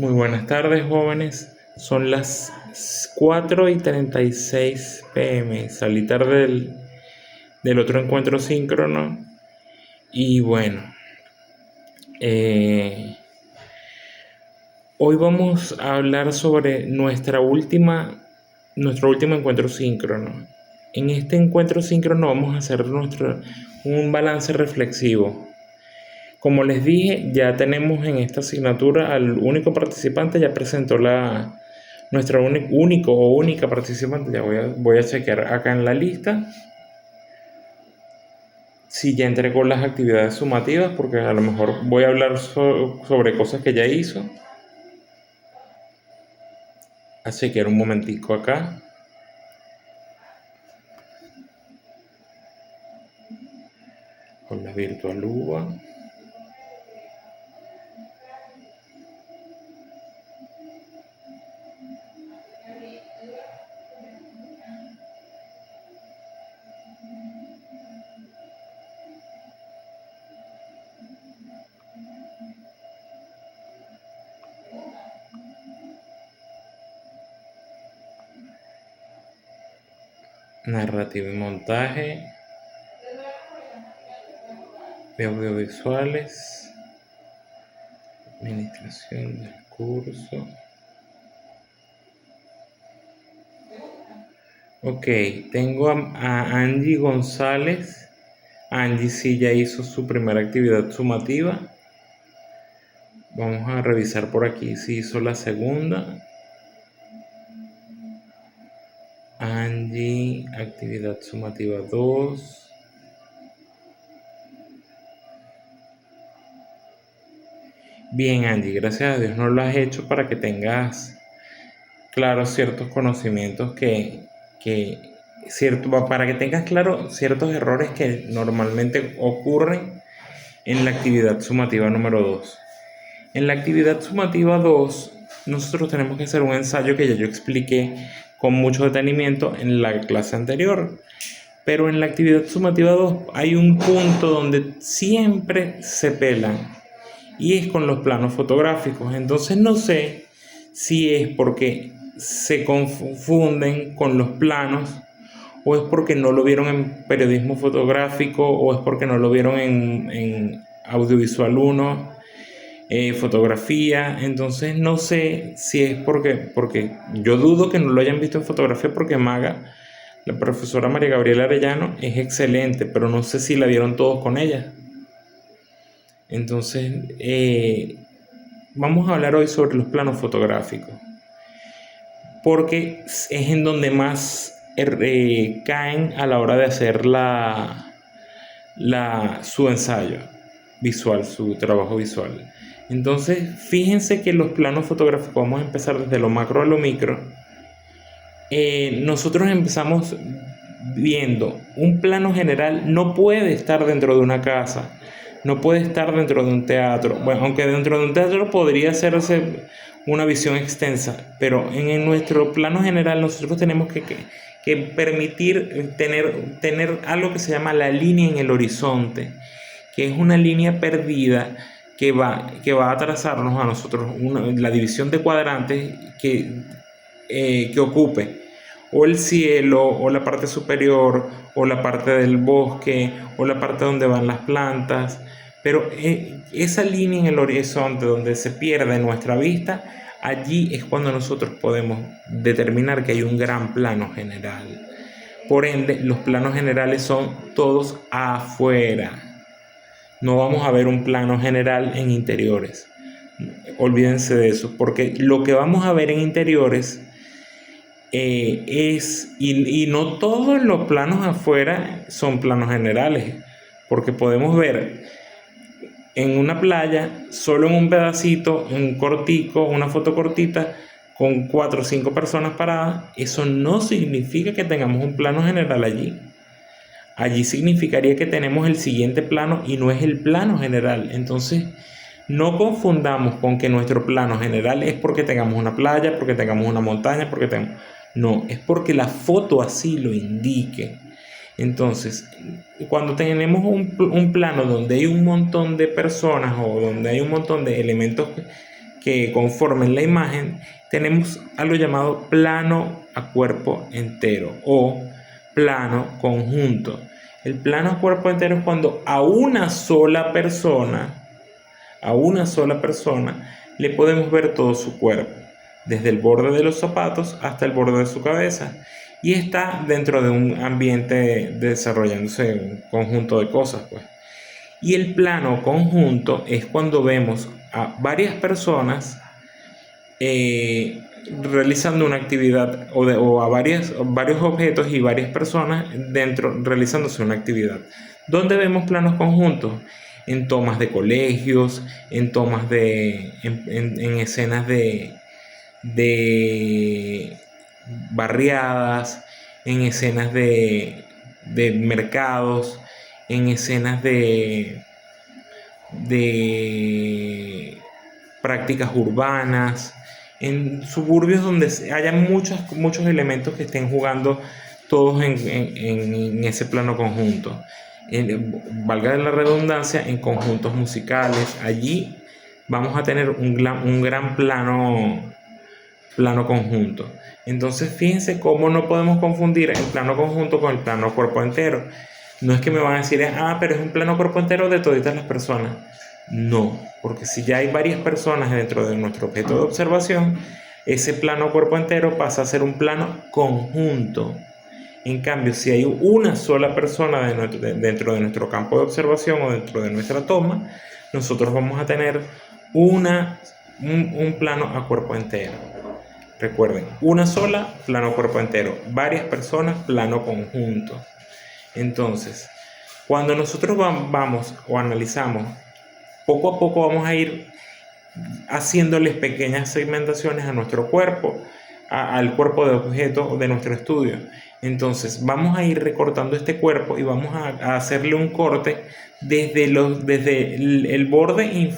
Muy buenas tardes, jóvenes. Son las 4:36 p.m. Salí tarde del otro encuentro síncrono. Y bueno, eh, hoy vamos a hablar sobre nuestro último encuentro síncrono. En este encuentro síncrono vamos a hacer un balance reflexivo. Como les dije, ya tenemos en esta asignatura al único participante, ya presentó nuestro único o única participante. Ya voy a chequear acá en la lista si ya entregó las actividades sumativas, porque a lo mejor voy a hablar sobre cosas que ya hizo. A chequear un momentico acá. Con la virtual UBA. Narrativa y montaje. Audiovisuales. Administración del curso. Ok, tengo a Angie González. Angie sí ya hizo su primera actividad sumativa. Vamos a revisar por aquí si hizo la segunda. Angie, actividad sumativa 2. Bien, Angie, gracias a Dios no lo has hecho para que tengas claros ciertos conocimientos para que tengas claro ciertos errores que normalmente ocurren en la actividad sumativa número 2. En la actividad sumativa 2, nosotros tenemos que hacer un ensayo que ya yo expliqué con mucho detenimiento en la clase anterior. Pero en la actividad sumativa 2 hay un punto donde siempre se pelan y es con los planos fotográficos. Entonces no sé si es porque se confunden con los planos, o es porque no lo vieron en periodismo fotográfico, o es porque no lo vieron en audiovisual 1, fotografía. Entonces no sé si es porque yo dudo que no lo hayan visto en fotografía, porque Maga, la profesora María Gabriela Arellano, es excelente, pero no sé si la vieron todos con ella. Entonces vamos a hablar hoy sobre los planos fotográficos, porque es en donde más caen a la hora de hacer su ensayo visual, su trabajo visual. Entonces, fíjense que los planos fotográficos, vamos a empezar desde lo macro a lo micro. Nosotros empezamos viendo un plano general. No puede estar dentro de una casa, no puede estar dentro de un teatro. Bueno, aunque dentro de un teatro podría hacerse una visión extensa, pero en nuestro plano general nosotros tenemos que permitir tener algo que se llama la línea en el horizonte, que es una línea perdida que va a trazarnos a nosotros la división de cuadrantes que ocupe o el cielo, o la parte superior, o la parte del bosque, o la parte donde van las plantas. Pero esa línea en el horizonte donde se pierde nuestra vista, allí es cuando nosotros podemos determinar que hay un gran plano general. Por ende, los planos generales son todos afuera. No vamos a ver un plano general en interiores. Olvídense de eso, porque lo que vamos a ver en interiores y no todos los planos afuera son planos generales, porque podemos ver en una playa, solo en un pedacito, en un cortico, una foto cortita, con 4 o 5 personas paradas. Eso no significa que tengamos un plano general allí. Allí significaría que tenemos el siguiente plano y no es el plano general. Entonces, no confundamos con que nuestro plano general es porque tengamos una playa, porque tengamos una montaña, No, es porque la foto así lo indique. Entonces, cuando tenemos un plano donde hay un montón de personas o donde hay un montón de elementos que conformen la imagen, tenemos algo llamado plano a cuerpo entero o plano conjunto. El plano a cuerpo entero es cuando a una sola persona le podemos ver todo su cuerpo, desde el borde de los zapatos hasta el borde de su cabeza, y está dentro de un ambiente desarrollándose un conjunto de cosas, pues. Y el plano conjunto es cuando vemos a varias personas realizando una actividad o a varios objetos y varias personas dentro realizándose una actividad. ¿Dónde vemos planos conjuntos? En tomas de colegios, en tomas en escenas de barriadas, en escenas de mercados, en escenas de prácticas urbanas, en suburbios donde haya muchos elementos que estén jugando todos en ese plano conjunto. Valga la redundancia, en conjuntos musicales. Allí vamos a tener un gran plano conjunto. Entonces fíjense cómo no podemos confundir el plano conjunto con el plano cuerpo entero. No es que me van a decir, pero es un plano cuerpo entero de todas las personas. No, porque si ya hay varias personas dentro de nuestro objeto de observación, ese plano cuerpo entero pasa a ser un plano conjunto. En cambio, si hay una sola persona dentro de nuestro campo de observación o dentro de nuestra toma, nosotros vamos a tener un plano a cuerpo entero. Recuerden, una sola, plano cuerpo entero. Varias personas, plano conjunto. Entonces, cuando nosotros vamos o analizamos, poco a poco vamos a ir haciéndoles pequeñas segmentaciones a nuestro cuerpo, al cuerpo de objeto de nuestro estudio. Entonces vamos a ir recortando este cuerpo y vamos a hacerle un corte desde el borde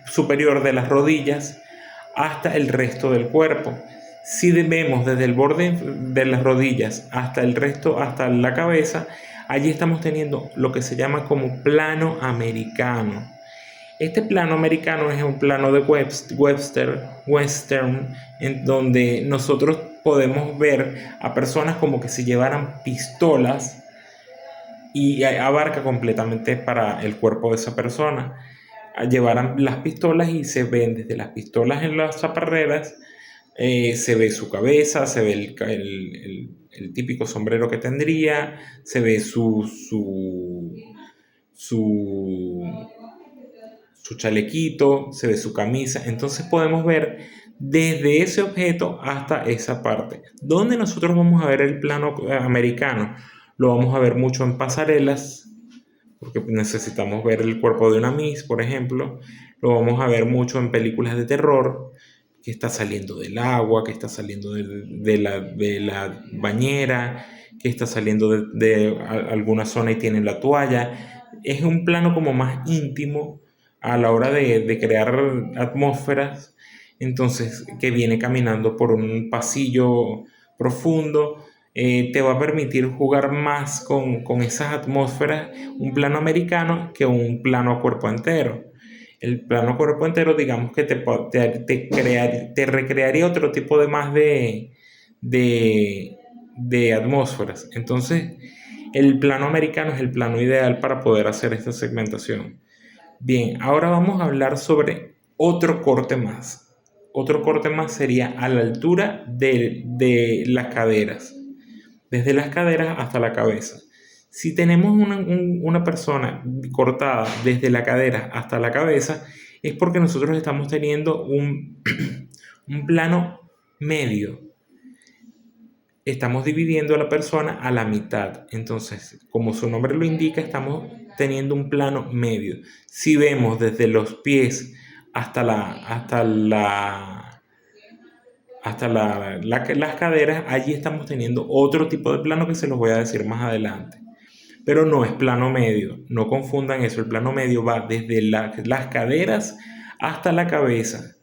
superior de las rodillas hasta el resto del cuerpo. Si vemos desde el borde de las rodillas hasta el resto, hasta la cabeza, allí estamos teniendo lo que se llama como plano americano. Este plano americano es un plano de western, en donde nosotros podemos ver a personas como que si llevaran pistolas y abarca completamente para el cuerpo de esa persona. Llevaran las pistolas y se ven desde las pistolas en las chaparreras, se ve su cabeza, se ve el típico sombrero que tendría, se ve su chalequito, se ve su camisa. Entonces podemos ver desde ese objeto hasta esa parte. ¿Dónde nosotros vamos a ver el plano americano? Lo vamos a ver mucho en pasarelas, porque necesitamos ver el cuerpo de una Miss, por ejemplo. Lo vamos a ver mucho en películas de terror, que está saliendo del agua, que está saliendo de la bañera, que está saliendo de alguna zona y tiene la toalla. Es un plano como más íntimo a la hora de crear atmósferas. Entonces, que viene caminando por un pasillo profundo, te va a permitir jugar más con esas atmósferas, un plano americano que un plano a cuerpo entero. El plano cuerpo entero, digamos que te recrearía otro tipo de atmósferas. Entonces, el plano americano es el plano ideal para poder hacer esta segmentación. Bien, ahora vamos a hablar sobre otro corte más. Otro corte más sería a la altura de las caderas, desde las caderas hasta la cabeza. Si tenemos una persona cortada desde la cadera hasta la cabeza, es porque nosotros estamos teniendo un plano medio. Estamos dividiendo a la persona a la mitad. Entonces, como su nombre lo indica, estamos teniendo un plano medio. Si vemos desde los pies hasta las caderas, allí estamos teniendo otro tipo de plano que se los voy a decir más adelante. Pero no es plano medio, no confundan eso. El plano medio va desde las caderas hasta la cabeza.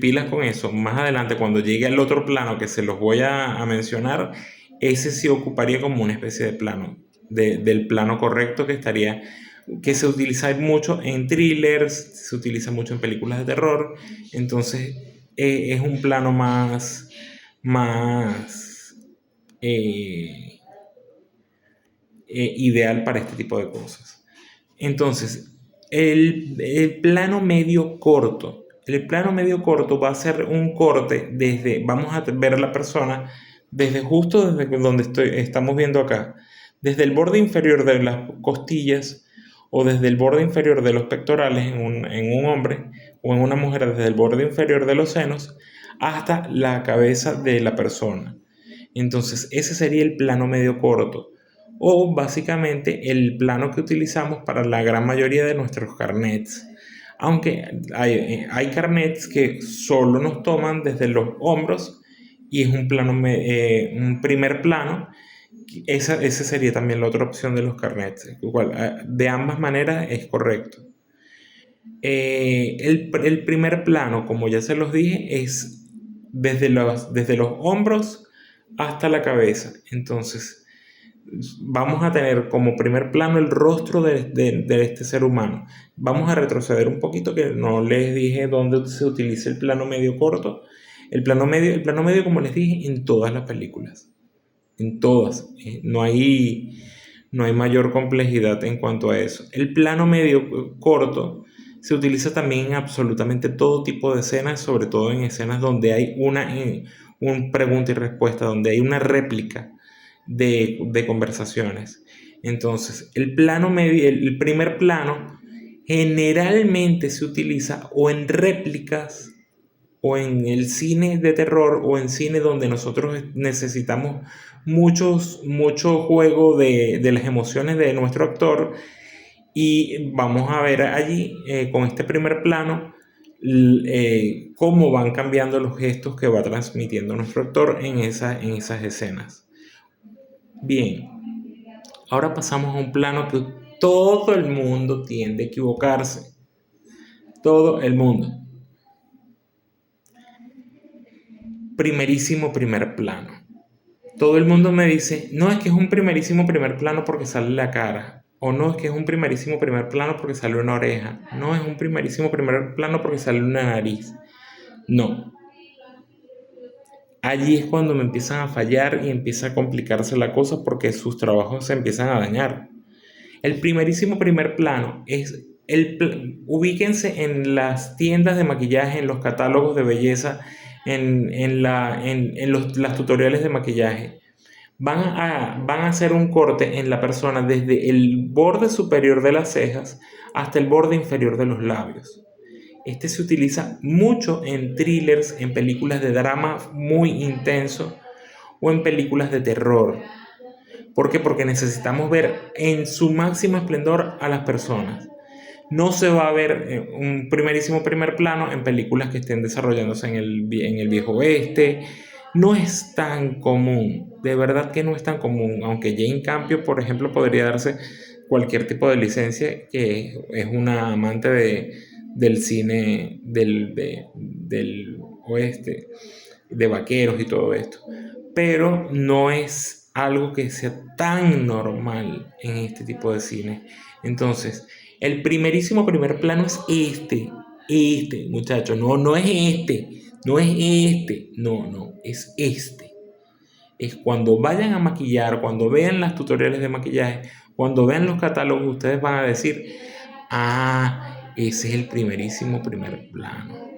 Pilas con eso. Más adelante, cuando llegue al otro plano que se los voy a mencionar, ese sí ocuparía como una especie de plano, del plano correcto, que estaría que se utiliza mucho en thrillers, se utiliza mucho en películas de terror. Entonces es un plano más eh, ideal para este tipo de cosas. Entonces, el plano medio corto. El plano medio corto va a ser un corte desde, vamos a ver la persona desde justo desde donde estamos viendo acá, desde el borde inferior de las costillas o desde el borde inferior de los pectorales en un hombre o en una mujer, desde el borde inferior de los senos hasta la cabeza de la persona. Entonces, ese sería el plano medio corto o básicamente el plano que utilizamos para la gran mayoría de nuestros carnets. Aunque hay carnets que solo nos toman desde los hombros y es un primer plano. Esa sería también la otra opción de los carnets. Igual, de ambas maneras es correcto. El primer plano, como ya se los dije, es desde los hombros hasta la cabeza. Entonces, vamos a tener como primer plano el rostro de este ser humano. Vamos a retroceder un poquito, que no les dije dónde se utiliza el plano medio corto. El plano medio, como les dije, en todas las películas. En todas. No hay mayor complejidad en cuanto a eso. El plano medio corto se utiliza también en absolutamente todo tipo de escenas, sobre todo en escenas donde hay un pregunta y respuesta, donde hay una réplica de conversaciones. Entonces, el primer plano generalmente se utiliza o en réplicas o en el cine de terror o en cine donde nosotros necesitamos mucho juego de las emociones de nuestro actor, y vamos a ver allí con este primer plano cómo van cambiando los gestos que va transmitiendo nuestro actor en esas escenas. Bien, ahora pasamos a un plano que todo el mundo tiende a equivocarse. Todo el mundo. Primerísimo primer plano. Todo el mundo me dice, no, es que es un primerísimo primer plano porque sale la cara. O no, es que es un primerísimo primer plano porque sale una oreja. No, es un primerísimo primer plano porque sale una nariz. No. Allí es cuando me empiezan a fallar y empieza a complicarse la cosa porque sus trabajos se empiezan a dañar. El primerísimo primer plano es ubíquense en las tiendas de maquillaje, en los catálogos de belleza, las tutoriales de maquillaje. Van a hacer un corte en la persona desde el borde superior de las cejas hasta el borde inferior de los labios. Este se utiliza mucho en thrillers, en películas de drama muy intenso o en películas de terror. ¿Por qué? Porque necesitamos ver en su máximo esplendor a las personas. No se va a ver un primerísimo primer plano en películas que estén desarrollándose en el viejo oeste. No es tan común, de verdad que no es tan común, aunque Jane Campion, por ejemplo, podría darse cualquier tipo de licencia, que es una amante del cine del oeste, de vaqueros y todo esto, pero no es algo que sea tan normal en este tipo de cine. Entonces, el primerísimo primer plano es muchachos, no es no, es este. Es cuando vayan a maquillar, cuando vean las tutoriales de maquillaje, cuando vean los catálogos, ustedes van a decir, ah, ese es el primerísimo primer plano.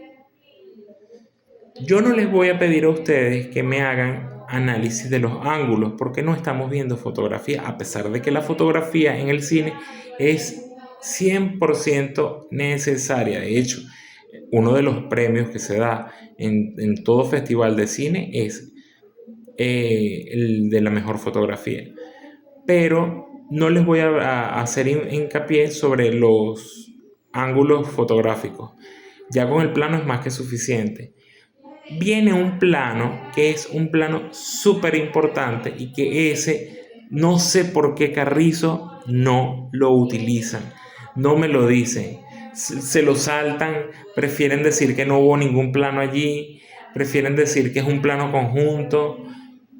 Yo no les voy a pedir a ustedes que me hagan análisis de los ángulos porque no estamos viendo fotografía, a pesar de que la fotografía en el cine es 100% necesaria. De hecho, uno de los premios que se da en todo festival de cine es el de la mejor fotografía. Pero no les voy a hacer hincapié sobre los ángulos fotográficos. Ya con el plano es más que suficiente. Viene un plano que es un plano súper importante y que ese no sé por qué Carrizo no lo utilizan, no me lo dicen, se lo saltan, prefieren decir que no hubo ningún plano allí, prefieren decir que es un plano conjunto,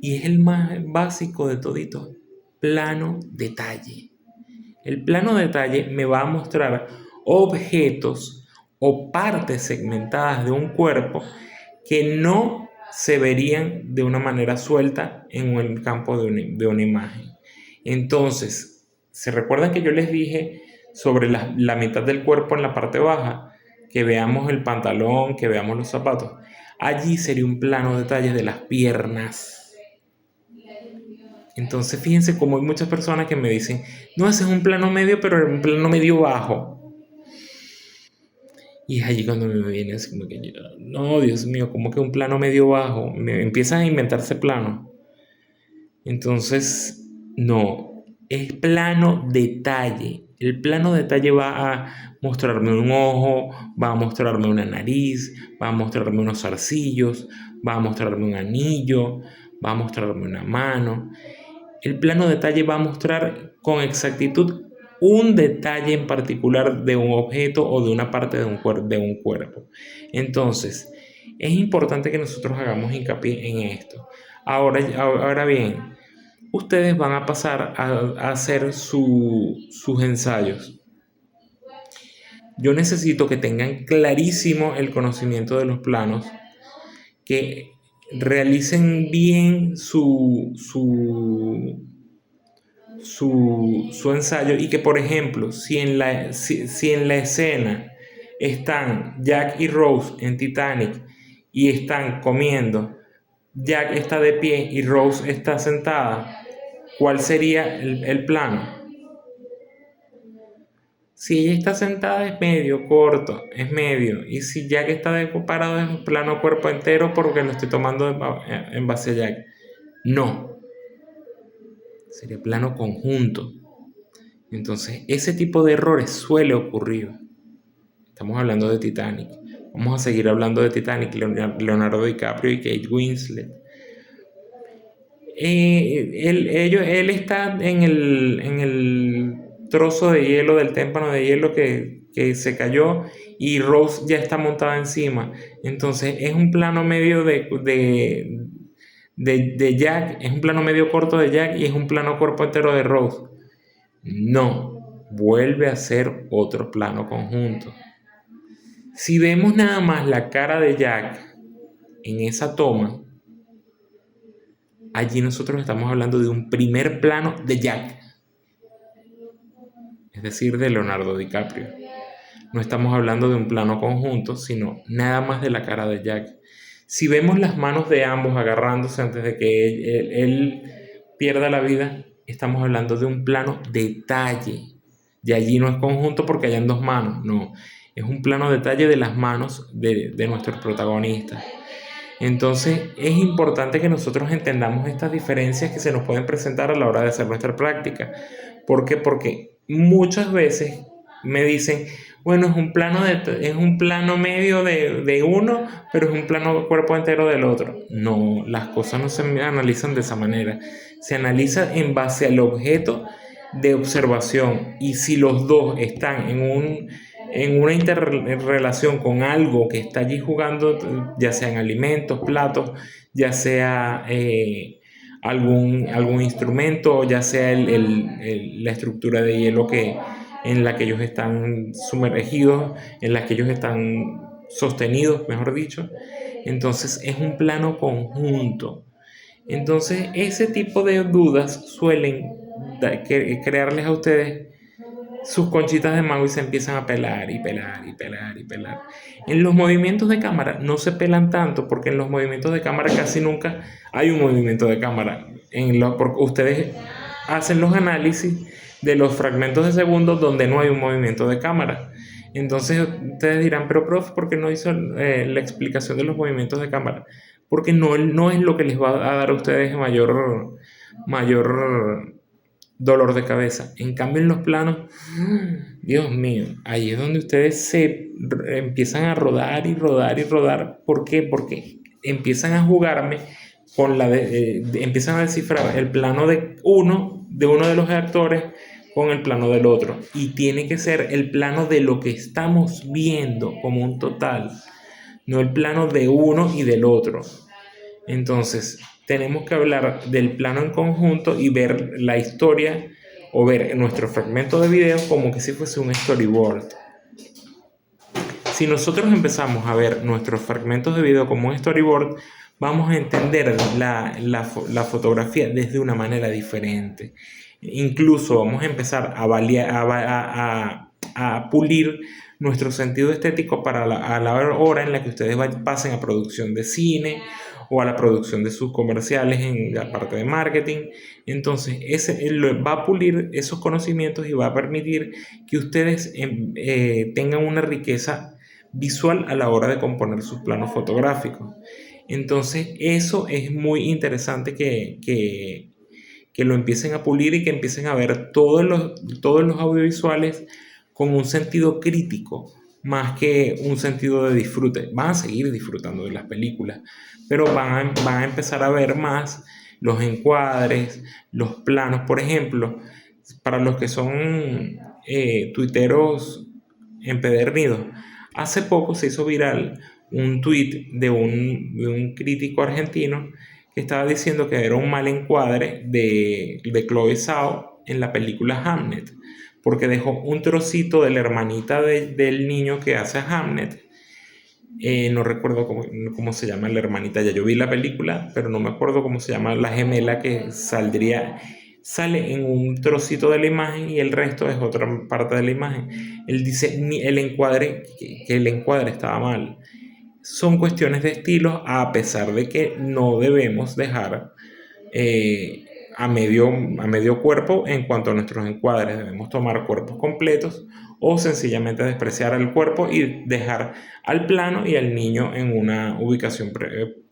y es el más básico de todito, plano detalle. El plano detalle me va a mostrar objetos o partes segmentadas de un cuerpo que no se verían de una manera suelta en el campo de una imagen. Entonces, ¿se recuerdan que yo les dije sobre la mitad del cuerpo en la parte baja? Que veamos el pantalón, que veamos los zapatos. Allí sería un plano detalle de las piernas. Entonces, fíjense cómo hay muchas personas que me dicen, no, ese es un plano medio, pero un plano medio bajo. Y es allí cuando me viene así como que, no, Dios mío, como que un plano medio bajo. Me empiezan a inventarse planos. Entonces, no, es plano detalle. El plano detalle va a mostrarme un ojo, va a mostrarme una nariz, va a mostrarme unos zarcillos, va a mostrarme un anillo, va a mostrarme una mano. El plano detalle va a mostrar con exactitud un detalle en particular de un objeto o de una parte de un cuerpo. Entonces, es importante que nosotros hagamos hincapié en esto. Ahora bien, ustedes van a pasar a hacer sus ensayos. Yo necesito que tengan clarísimo el conocimiento de los planos, que realicen bien su ensayo y que, por ejemplo, si en la escena están Jack y Rose en Titanic y están comiendo, Jack está de pie y Rose está sentada, ¿cuál sería el plano? Si ella está sentada es medio, corto, es medio. Y si Jack está parado es plano cuerpo entero porque lo estoy tomando en base a Jack. No, sería plano conjunto. Entonces, ese tipo de errores suele ocurrir. Estamos hablando de Titanic. Vamos a seguir hablando de Titanic, Leonardo DiCaprio y Kate Winslet. Él está en el trozo de hielo del témpano de hielo que se cayó y Rose ya está montada encima. Entonces es un plano medio de Jack, es un plano medio corto de Jack y es un plano cuerpo entero de Rose. No, vuelve a ser otro plano conjunto. Si vemos nada más la cara de Jack en esa toma, allí nosotros estamos hablando de un primer plano de Jack, es decir, de Leonardo DiCaprio. No estamos hablando de un plano conjunto, sino nada más de la cara de Jack. Si vemos las manos de ambos agarrándose antes de que él pierda la vida, estamos hablando de un plano detalle. Y allí no es conjunto porque hayan dos manos, no. Es un plano detalle de las manos de nuestros protagonistas. Entonces es importante que nosotros entendamos estas diferencias que se nos pueden presentar a la hora de hacer nuestra práctica. ¿Por qué? Porque muchas veces me dicen, bueno, es un plano medio de uno, pero es un plano cuerpo entero del otro. No, las cosas no se analizan de esa manera. Se analiza en base al objeto de observación y si los dos están en una interrelación con algo que está allí jugando, ya sean alimentos, platos, ya sea algún instrumento, ya sea la estructura de hielo en la que ellos están sumergidos, en la que ellos están sostenidos, mejor dicho. Entonces es un plano conjunto. Entonces ese tipo de dudas suelen crearles a ustedes sus conchitas de mango y se empiezan a pelar y pelar y pelar y pelar. En los movimientos de cámara no se pelan tanto porque en los movimientos de cámara casi nunca hay un movimiento de cámara. Porque ustedes hacen los análisis de los fragmentos de segundos donde no hay un movimiento de cámara. Entonces ustedes dirán, pero profe, ¿por qué no hizo la explicación de los movimientos de cámara? Porque no es lo que les va a dar a ustedes mayor dolor de cabeza. En cambio, en los planos, Dios mío, ahí es donde ustedes empiezan a rodar y rodar y rodar. ¿Por qué? Porque empiezan a jugarme empiezan a descifrar el plano de uno de los actores con el plano del otro. Y tiene que ser el plano de lo que estamos viendo como un total, no el plano de uno y del otro. Entonces, tenemos que hablar del plano en conjunto y ver la historia o ver nuestro fragmento de video como que si fuese un storyboard. Si nosotros empezamos a ver nuestros fragmentos de video como un storyboard, vamos a entender la fotografía desde una manera diferente. Incluso vamos a empezar a pulir nuestro sentido estético para a la hora en la que ustedes pasen a producción de cine o a la producción de sus comerciales en la parte de marketing. Entonces, va a pulir esos conocimientos y va a permitir que ustedes tengan una riqueza visual a la hora de componer sus planos fotográficos. Entonces, eso es muy interesante que lo empiecen a pulir y que empiecen a ver todos los audiovisuales con un sentido crítico, más que un sentido de disfrute. Van a seguir disfrutando de las películas, pero van a empezar a ver más los encuadres, los planos. Por ejemplo, para los que son tuiteros empedernidos, hace poco se hizo viral un tweet de un crítico argentino que estaba diciendo que era un mal encuadre de Chloe Zhao en la película Hamnet, porque dejó un trocito de la hermanita del niño que hace a Hamnet. No recuerdo cómo se llama la hermanita, ya yo vi la película, pero no me acuerdo cómo se llama la gemela que sale en un trocito de la imagen y el resto es otra parte de la imagen. Él dice que el encuadre estaba mal. Son cuestiones de estilo, a pesar de que no debemos dejar a medio cuerpo en cuanto a nuestros encuadres. Debemos tomar cuerpos completos o sencillamente despreciar el cuerpo y dejar al plano y al niño en una ubicación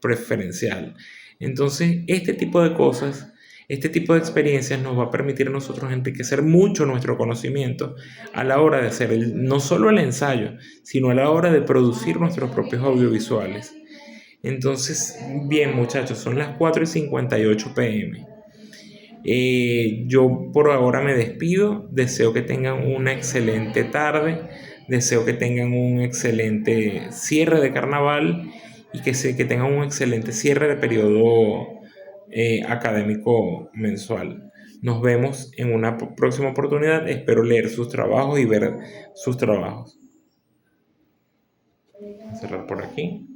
preferencial. Entonces, este tipo de cosas, este tipo de experiencias nos va a permitir a nosotros enriquecer mucho nuestro conocimiento a la hora de hacer no solo el ensayo, sino a la hora de producir nuestros propios audiovisuales. Entonces, bien muchachos, son las 4:58 p.m. Yo por ahora me despido, deseo que tengan una excelente tarde, deseo que tengan un excelente cierre de carnaval y que tengan un excelente cierre de periodo académico mensual. Nos vemos en una próxima oportunidad, espero leer sus trabajos y ver sus trabajos. Voy a cerrar por aquí.